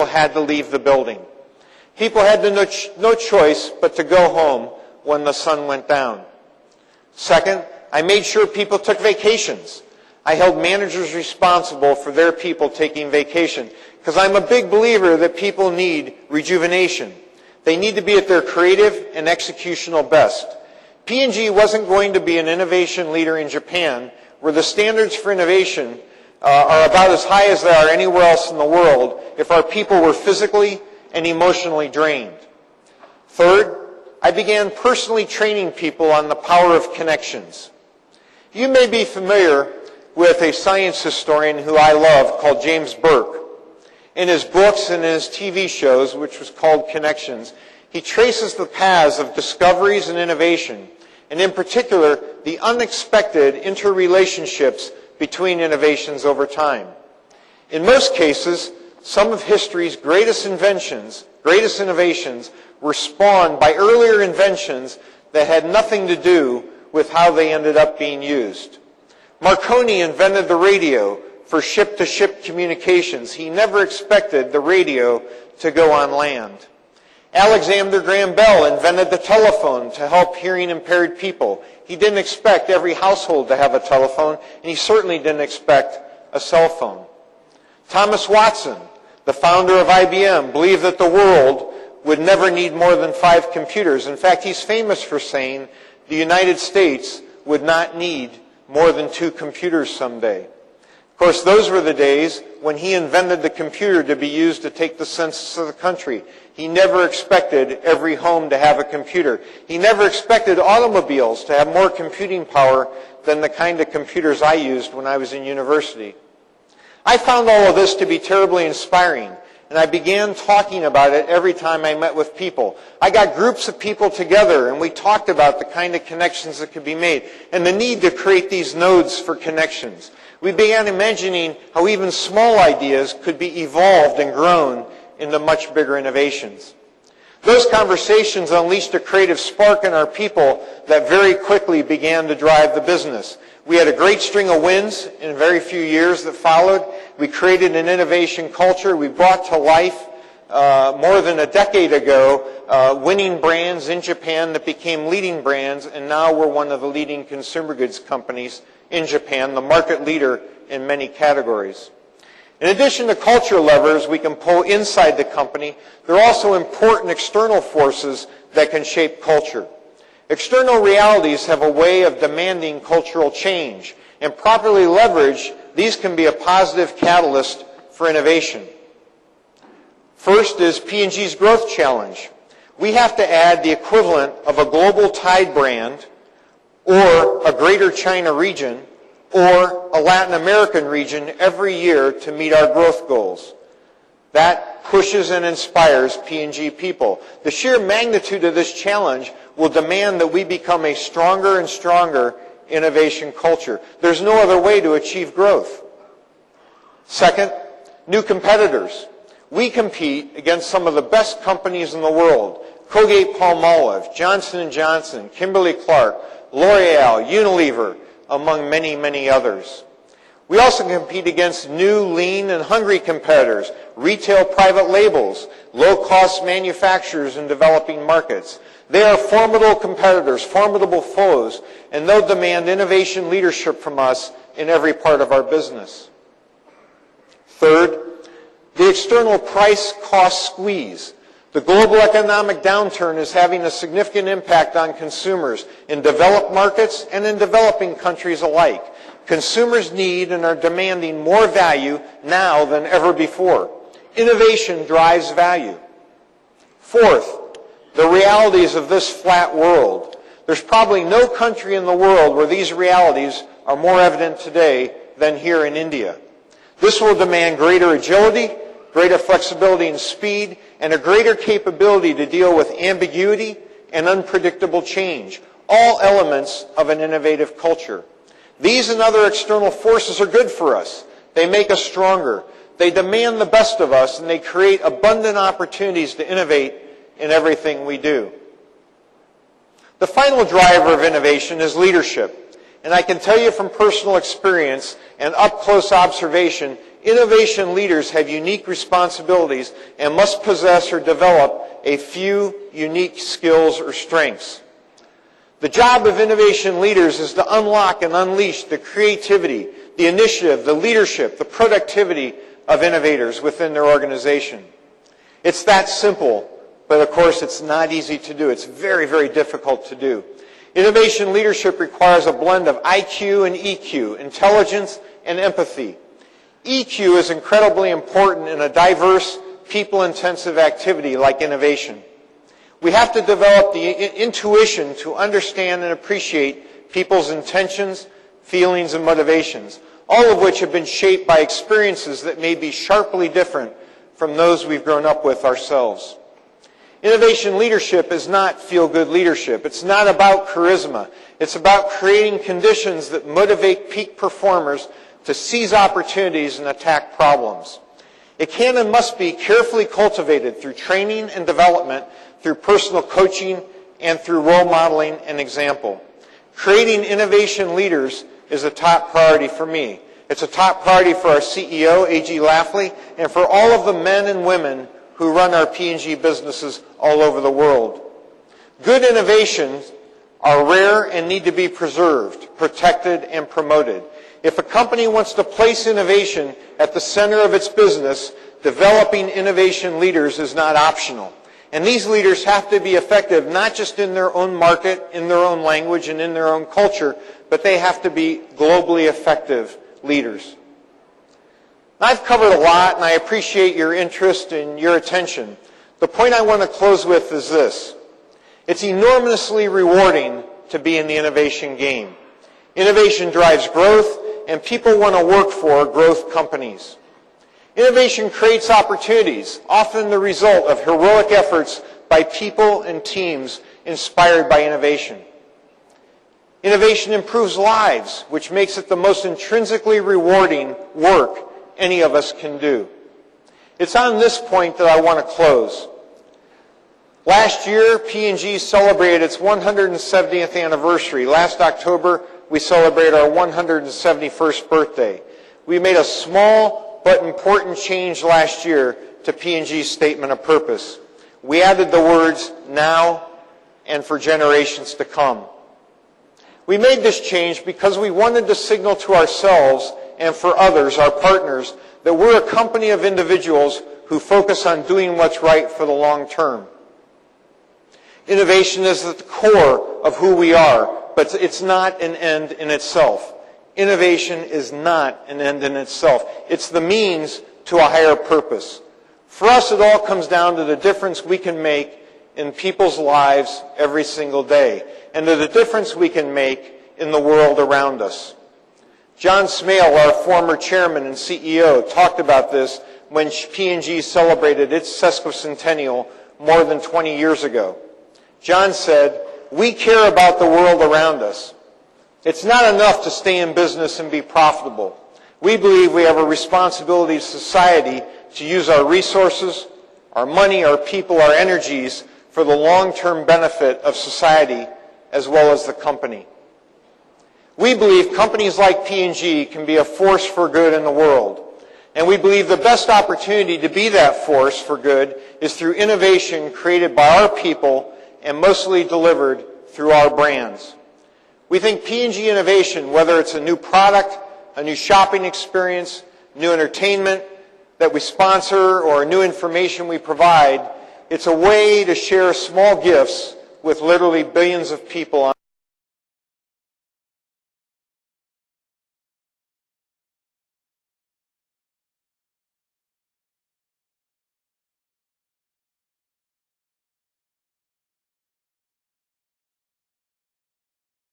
had to leave the building. People had no choice but to go home when the sun went down. Second, I made sure people took vacations. I held managers responsible for their people taking vacation because I'm a big believer that people need rejuvenation. They need to be at their creative and executional best. P&G wasn't going to be an innovation leader in Japan, where the standards for innovation are about as high as they are anywhere else in the world, if our people were physically and emotionally drained. Third, I began personally training people on the power of connections. You may be familiar with a science historian who I love called James Burke. In his books and in his TV shows, which was called Connections, he traces the paths of discoveries and innovation, and in particular, the unexpected interrelationships between innovations over time. In most cases, some of history's greatest innovations were spawned by earlier inventions that had nothing to do with how they ended up being used. Marconi invented the radio for ship-to-ship communications. He never expected the radio to go on land. Alexander Graham Bell invented the telephone to help hearing-impaired people. He didn't expect every household to have a telephone, and he certainly didn't expect a cell phone. Thomas Watson, the founder of IBM, believed that the world would never need more than 5 computers. In fact, he's famous for saying the United States would not need more than 2 computers someday. Of course, those were the days when he invented the computer to be used to take the census of the country. He never expected every home to have a computer. He never expected automobiles to have more computing power than the kind of computers I used when I was in university. I found all of this to be terribly inspiring, and I began talking about it every time I met with people. I got groups of people together, and we talked about the kind of connections that could be made and the need to create these nodes for connections. We began imagining how even small ideas could be evolved and grown into much bigger innovations. Those conversations unleashed a creative spark in our people that very quickly began to drive the business. We had a great string of wins in very few years that followed. We created an innovation culture. We brought to life, more than a decade ago, winning brands in Japan that became leading brands, and now we're one of the leading consumer goods companies in Japan, the market leader in many categories. In addition to culture levers we can pull inside the company, there are also important external forces that can shape culture. External realities have a way of demanding cultural change, and properly leveraged, these can be a positive catalyst for innovation. First is P&G's growth challenge. We have to add the equivalent of a global Tide brand, or a Greater China region, or a Latin American region every year to meet our growth goals. That pushes and inspires P&G people. The sheer magnitude of this challenge will demand that we become a stronger and stronger innovation culture. There's no other way to achieve growth. Second, new competitors. We compete against some of the best companies in the world: Colgate-Palmolive, Johnson & Johnson, Kimberly-Clark, L'Oreal, Unilever, among many, many others. We also compete against new, lean, and hungry competitors, retail private labels, low-cost manufacturers in developing markets. They are formidable competitors, formidable foes, and they'll demand innovation leadership from us in every part of our business. Third, the external price-cost squeeze. The global economic downturn is having a significant impact on consumers in developed markets and in developing countries alike. Consumers need and are demanding more value now than ever before. Innovation drives value. Fourth, the realities of this flat world. There's probably no country in the world where these realities are more evident today than here in India. This will demand greater agility, greater flexibility and speed, and a greater capability to deal with ambiguity and unpredictable change, all elements of an innovative culture. These and other external forces are good for us. They make us stronger. They demand the best of us, and they create abundant opportunities to innovate in everything we do. The final driver of innovation is leadership. And I can tell you from personal experience and up-close observation, innovation leaders have unique responsibilities and must possess or develop a few unique skills or strengths. The job of innovation leaders is to unlock and unleash the creativity, the initiative, the leadership, the productivity of innovators within their organization. It's that simple, but of course it's not easy to do. It's very, very difficult to do. Innovation leadership requires a blend of IQ and EQ, intelligence and empathy. EQ is incredibly important in a diverse, people-intensive activity like innovation. We have to develop the intuition to understand and appreciate people's intentions, feelings, and motivations, all of which have been shaped by experiences that may be sharply different from those we've grown up with ourselves. Innovation leadership is not feel-good leadership. It's not about charisma. It's about creating conditions that motivate peak performers to seize opportunities and attack problems. It can and must be carefully cultivated through training and development, through personal coaching, and through role modeling and example. Creating innovation leaders is a top priority for me. It's a top priority for our CEO, A.G. Lafley, and for all of the men and women who run our P&G businesses all over the world. Good innovations are rare and need to be preserved, protected, and promoted. If a company wants to place innovation at the center of its business, developing innovation leaders is not optional. And these leaders have to be effective not just in their own market, in their own language, and in their own culture, but they have to be globally effective leaders. I've covered a lot, and I appreciate your interest and your attention. The point I want to close with is this. It's enormously rewarding to be in the innovation game. Innovation drives growth, and people want to work for growth companies. Innovation creates opportunities, often the result of heroic efforts by people and teams inspired by innovation. Innovation improves lives, which makes it the most intrinsically rewarding work any of us can do. It's on this point that I want to close. Last year, P&G celebrated its 170th anniversary. Last October, we celebrated our 171st birthday. We made a small but important change last year to P&G's statement of purpose. We added the words, now and for generations to come. We made this change because we wanted to signal to ourselves and for others, our partners, that we're a company of individuals who focus on doing what's right for the long term. Innovation is at the core of who we are, but it's not an end in itself. Innovation is not an end in itself. It's the means to a higher purpose. For us, it all comes down to the difference we can make in people's lives every single day, and to the difference we can make in the world around us. John Smale, our former chairman and CEO, talked about this when P&G celebrated its sesquicentennial more than 20 years ago. John said, "We care about the world around us. It's not enough to stay in business and be profitable. We believe we have a responsibility to society to use our resources, our money, our people, our energies for the long-term benefit of society as well as the company." We believe companies like P&G can be a force for good in the world. And we believe the best opportunity to be that force for good is through innovation created by our people and mostly delivered through our brands. We think P&G innovation, whether it's a new product, a new shopping experience, new entertainment that we sponsor, or new information we provide, it's a way to share small gifts with literally billions of people on